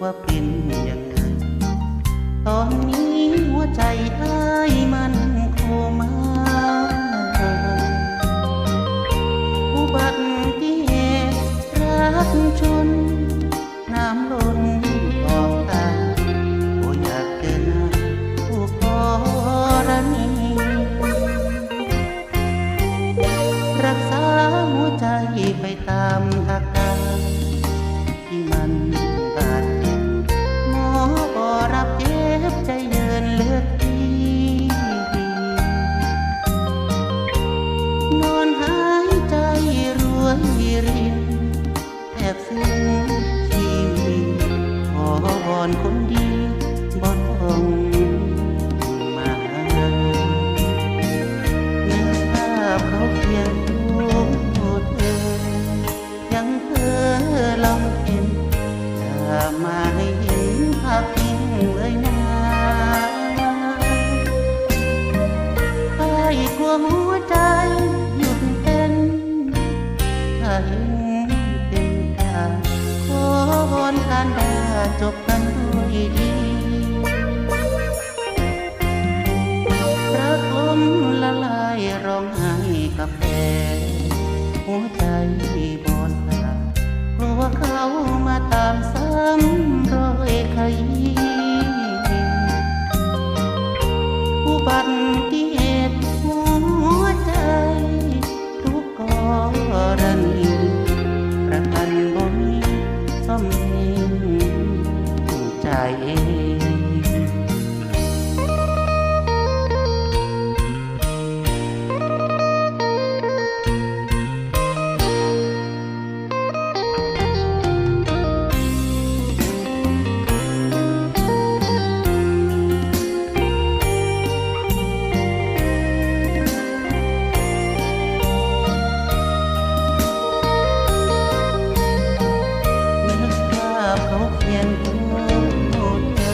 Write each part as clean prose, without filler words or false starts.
ว่าเป็นยังไงตอนนี้หัวใจอ้ายมันโคม่าอุบัติเหตุรักชนน้ำล้นออกตาโอ้อยากเจอหน้าผู้กรณีรักษาหัวใจไปตามอาการที่มันบาดเจ็บหมอก็รับเจ็บใจเยินเลือดทีนอนหายใจรวยรินแทบสิ้นชีวิตขอวอนคนดีบ่ต้องมาเนื้อภาพเขาเพียงรูปเธอยังเพ้อลำเค็นอย่ามาให้เห็นภาพทิ้งเลยนะไอ้กลัวหัวใจหยุดเต้นถ้าเห็นเป็นตาขอวอนการดาจบกันด้วยดีรักล้มละลายร้องไห้กับแผลหัวใจบอดสลายกลัวเขามาตามซ้ำรอยขยี้อุบัติเหตุหัวใจทุกกรณีประกันบ่มีซ่อมเองใจเองเขาเขียนพูดเธอ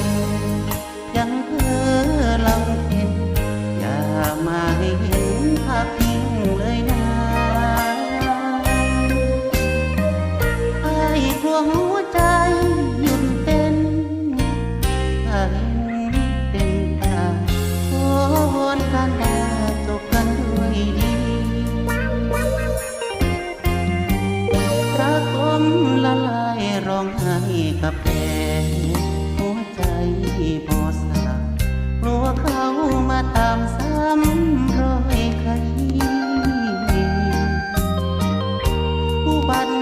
ยังเพ้อลำเค็นอย่ามาให้เห็นภาพทิ้งเลยนะไอ้กลัวหัวใจหยุดเต้นถ้าเห็นเป็นตาขอวอนการดาจบกันด้วยดีรักล้มละลายร้องไห้กับแผลหัวใจบอดสลายกลัวเขามาตามซ้ำรอยขยี้อุบัติ